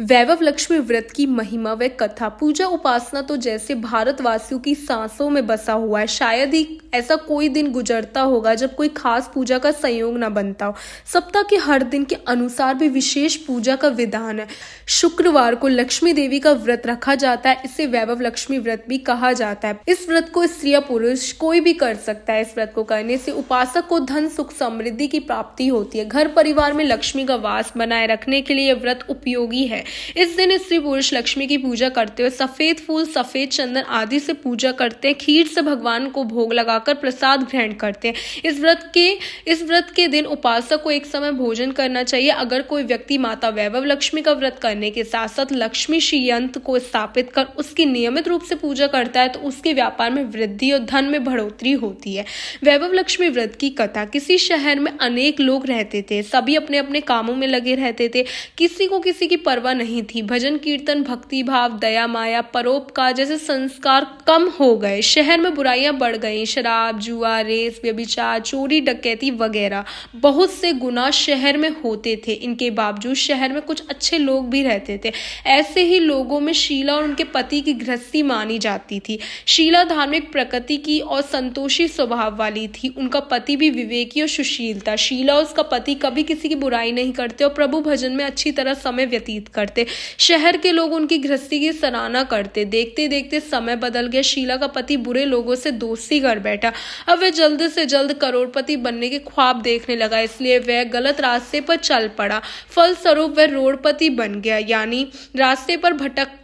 वैभव लक्ष्मी व्रत की महिमा व कथा। पूजा उपासना तो जैसे भारतवासियों की सांसों में बसा हुआ है। शायद ही ऐसा कोई दिन गुजरता होगा जब कोई खास पूजा का संयोग न बनता हो। सप्ताह के हर दिन के अनुसार भी विशेष पूजा का विधान है। शुक्रवार को लक्ष्मी देवी का व्रत रखा जाता है। इसे वैभव लक्ष्मी व्रत भी कहा जाता है। इस व्रत को स्त्री या पुरुष कोई भी कर सकता है। इस व्रत को करने से उपासक को धन सुख समृद्धि की प्राप्ति होती है। घर परिवार में लक्ष्मी का वास बनाए रखने के लिए यह व्रत उपयोगी है। इस दिन स्त्री पुरुष लक्ष्मी की पूजा करते हुए सफेद फूल, सफेद चंदन आदि से पूजा करते हैं। खीर से भगवान को भोग लगाकर प्रसाद ग्रहण करते हैं। इस व्रत के दिन उपासक को एक समय भोजन करना चाहिए। अगर कोई व्यक्ति माता वैभव लक्ष्मी का व्रत करने के साथ साथ लक्ष्मी श्री यंत्र को स्थापित कर उसकी नियमित रूप से पूजा करता है तो उसके व्यापार में वृद्धि और धन में बढ़ोतरी होती है। वैभव लक्ष्मी व्रत की कथा। किसी शहर में अनेक लोग रहते थे। सभी अपने अपने कामों में लगे रहते थे। किसी को किसी की परवाह नहीं थी। भजन कीर्तन, भक्ति भाव, दया माया, परोपकार जैसे संस्कार कम हो गए। शहर में बुराइयां बढ़ गई। शराब, जुआ, रेस, व्यभिचार, चोरी, डकैती वगैरह बहुत से गुनाह शहर में होते थे। इनके बावजूद शहर में कुछ अच्छे लोग भी रहते थे। ऐसे ही लोगों में शीला और उनके पति की गृहस्थी मानी जाती थी। शीला धार्मिक प्रकृति की और संतोषी स्वभाव वाली थी। उनका पति भी विवेकी और सुशील था। शीला और उसका पति कभी किसी की बुराई नहीं करते और प्रभु भजन में अच्छी तरह समय व्यतीत करते। शहर के लोग उनकी गृहस्थी की सराहना करते। देखते देखते समय बदल गया। शीला का पति बुरे लोगों से दोस्ती कर बैठा। अब वह जल्द से जल्द करोड़पति बनने के ख्वाब देखने लगा, इसलिए वह गलत रास्ते पर चल पड़ा। फलस्वरूप वह रोडपति बन गया, यानी रास्ते पर भटकते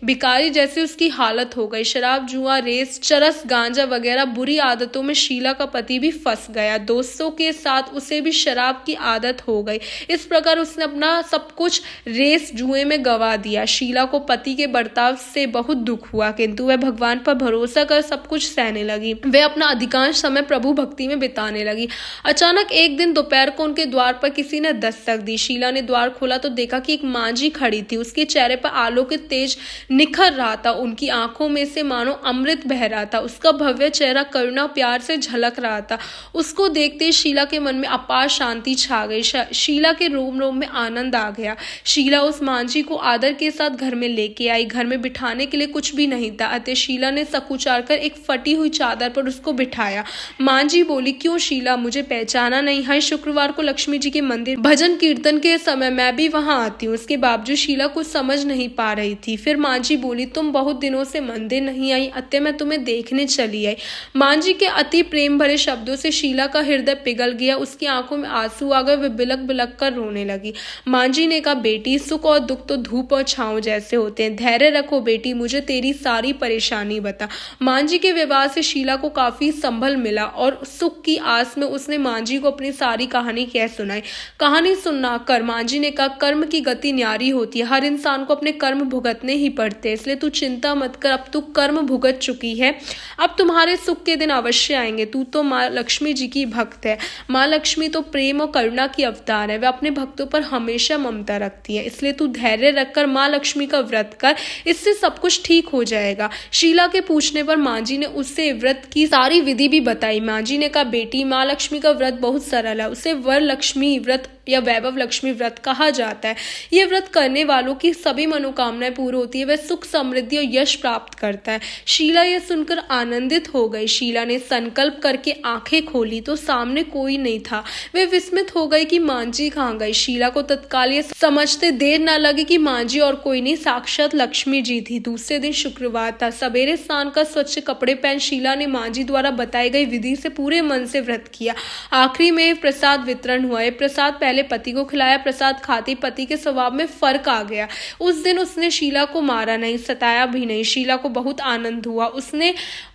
भिखारी जैसी उसकी हालत हो गई। शराब, जुआ, रेस, चरस, गांजा वगैरह बुरी आदतों में शीला का पति भी फंस गया। दोस्तों के साथ उसे भी शराब की आदत हो गई। इस प्रकार उसने अपना सब कुछ रेस, जुए में गवा दिया। शीला को पति के बर्ताव से बहुत दुख हुआ, किंतु वह भगवान पर भरोसा कर सब कुछ सहने लगी। वह अपना अधिकांश समय प्रभु भक्ति में बिताने लगी। अचानक एक दिन दोपहर को उनके द्वार पर किसी ने दस्तक दी। शीला ने द्वार खोला तो देखा कि एक मांझी खड़ी थी। उसके चेहरे पर आलोकित तेज निखर रहा था। उनकी आंखों में से मानो अमृत बह रहा था। उसका भव्य चेहरा करुणा प्यार से झलक रहा था। उसको देखते शीला के मन में अपार शांति छा गई। शीला के रोम रोम में आनंद आ गया। शीला उस मांझी को आदर के साथ घर में लेके आई। घर में बिठाने के लिए कुछ भी नहीं था, अतः शीला ने सकुचार कर एक फटी हुई चादर पर उसको बिठाया। मांझी बोली, क्यों शीला, मुझे पहचाना नहीं? हर शुक्रवार को लक्ष्मी जी के मंदिर भजन कीर्तन के समय मैं भी वहां आती हूँ। उसके बावजूद शीला कुछ समझ नहीं पा रही थी। फिर मांझी बोली, तुम बहुत दिनों से मंदिर नहीं आई, अतः मैं तुम्हें देखने चली आई। मांझी के अति प्रेम भरे शब्दों से शीला का हृदय पिघल गया। उसकी आंखों में आंसू आ गए। वह बिलक बिलक कर रोने लगी। मांझी ने कहा, बेटी, सुख और दुख तो धूप और छांव जैसे होते हैं। धैर्य रखो बेटी, मुझे तेरी सारी परेशानी बता। मांझी के विवाह से शीला को काफी संभल मिला और सुख की आस में उसने मांझी को अपनी सारी कहानी कह सुनाई। कहानी सुनाकर मांझी ने कहा, कर्म की गति न्यारी होती है। हर इंसान को अपने कर्म भुगतने ही पड़ते हैं, इसलिए तू चिंता मत कर। अब तू कर्म भुगत चुकी है, अब तुम्हारे सुख के दिन अवश्य आएंगे। तू तो माँ लक्ष्मी जी की भक्त है। माँ लक्ष्मी तो प्रेम और करुणा की अवतार है। वह अपने भक्तों पर हमेशा ममता रखती है, इसलिए तू धैर्य रखकर माँ लक्ष्मी का व्रत कर, इससे सब कुछ ठीक हो जाएगा। शीला के पूछने पर मांझी ने उससे व्रत की सारी विधि भी बताई। मांझी ने कहा, बेटी, माँ लक्ष्मी का व्रत बहुत सरल है। उसे वर लक्ष्मी व्रत या वैभव लक्ष्मी व्रत कहा जाता है। यह व्रत करने वालों की सभी मनोकामनाएं पूरी होती है। वह सुख, समृद्धि और यश प्राप्त करता है। शीला यह सुनकर आनंदित हो गई। शीला ने संकल्प करके आंखें खोली तो सामने कोई नहीं था। वे विस्मित हो गई कि मांझी कहाँ गई। शीला को तत्काल ये समझते देर न लगी कि मांझी और कोई नहीं, साक्षात लक्ष्मी जी थी। दूसरे दिन शुक्रवार था। सवेरे स्नान कर स्वच्छ कपड़े पहन शीला ने मांझी द्वारा बताई गई विधि से पूरे मन से व्रत किया। आखिरी में प्रसाद वितरण हुआ। प्रसाद पहले पति को खिलाया। प्रसाद खाते पति के स्वभाव में फर्क आ गया। उस दिन उसने शीला को मारा नहीं, सताया भी नहीं। शीला को बहुत आनंद हुआ।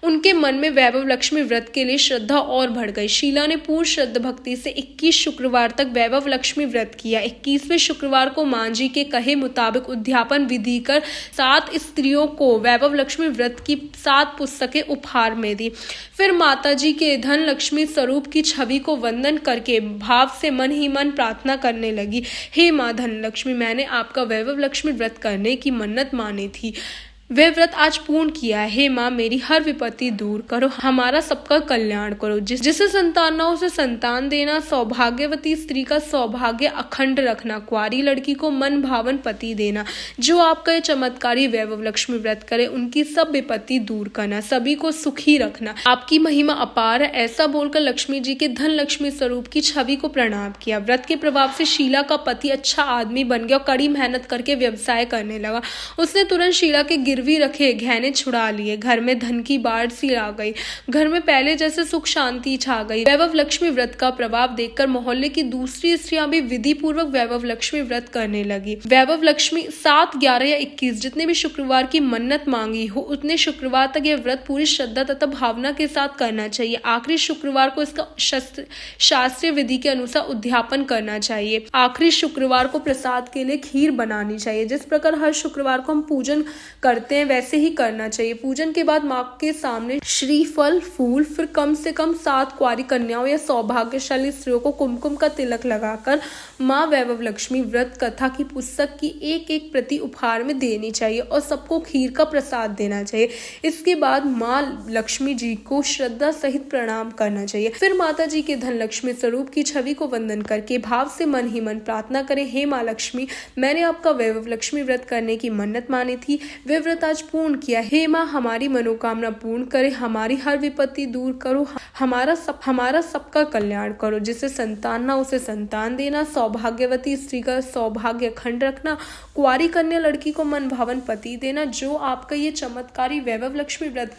उनके मन में वैभव लक्ष्मी व्रत के लिए श्रद्धा और बढ़ गई। शीला ने पूर्ण श्रद्धा भक्ति से 21 शुक्रवार तक वैभव लक्ष्मी व्रत किया। 21वें शुक्रवार को मांझी के कहे मुताबिक उद्यापन विधि कर 7 स्त्रियों को वैभव लक्ष्मी व्रत की 7 पुस्तकें उपहार में दी। फिर माता जी के धन लक्ष्मी स्वरूप की छवि को वंदन करके भाव से मन ही मन प्रार्थना करने लगी, हे माँ धन लक्ष्मी, मैंने आपका वैभव लक्ष्मी व्रत करने की मन्नत मानी थी। वे व्रत आज पूर्ण किया। हे माँ, मेरी हर विपत्ति दूर करो, हमारा सबका कल्याण करो। जिसे संतान ना हो उसे संतान देना, सौभाग्यवती स्त्री का सौभाग्य अखंड रखना, कुंवारी लड़की को मन भावन पति देना। जो आपका ये चमत्कारी वैभव लक्ष्मी व्रत करे उनकी सब विपत्ति दूर करना, सभी को सुखी रखना। आपकी महिमा अपार है। ऐसा बोलकर लक्ष्मी जी के धन लक्ष्मी स्वरूप की छवि को प्रणाम किया। व्रत के प्रभाव से शीला का पति अच्छा आदमी बन गया और कड़ी मेहनत करके व्यवसाय करने लगा। उसने तुरंत शीला के गिरवी रखे गहने छुड़ा लिए। घर में धन की बाढ़ सी आ गई। घर में पहले जैसे सुख शांति छा गई। वैभव लक्ष्मी व्रत का प्रभाव देखकर मोहल्ले की दूसरी स्त्रियां भी विधि पूर्वक वैभव लक्ष्मी व्रत करने लगी। वैभव लक्ष्मी 7, 11 या 21 जितने भी शुक्रवार की मन्नत मांगी हो उतने शुक्रवार तक यह व्रत पूरी श्रद्धा तथा भावना के साथ करना चाहिए। आखिरी शुक्रवार को इसका शास्त्रीय विधि के अनुसार उद्यापन करना चाहिए। आखिरी शुक्रवार को प्रसाद के लिए खीर बनानी चाहिए। जिस प्रकार हर शुक्रवार को हम पूजन करते हैं वैसे ही करना चाहिए। पूजन के बाद माँ के सामने श्रीफल, फूल, फिर कम से कम 7 कुंवारी कन्याओं या सौभाग्यशाली स्त्रियों को कुमकुम का तिलक लगाकर माँ वैभव लक्ष्मी व्रत कथा की पुस्तक की एक प्रति उपहार में देनी चाहिए और सबको खीर का प्रसाद देना चाहिए। इसके बाद माँ लक्ष्मी जी को श्रद्धा सहित प्रणाम करना चाहिए। फिर माता जी के धन लक्ष्मी स्वरूप की छवि को वंदन करके भाव से मन ही मन प्रार्थना करें, हे माँ लक्ष्मी, मैंने आपका वैभव लक्ष्मी व्रत करने की मन्नत मानी थी, वे व्रत आज पूर्ण किया। हे माँ, हमारी मनोकामना पूर्ण करे, हमारी हर विपत्ति दूर करो, हमारा सबका कल्याण करो। जिसे संतान ना उसे संतान देना, सौभाग्यवती स्त्री का सौभाग्य अखंड रखना, कुंवारी कन्या लड़की को मन भावन पति देना। जो आपका ये चमत्कारी वैभव लक्ष्मी व्रत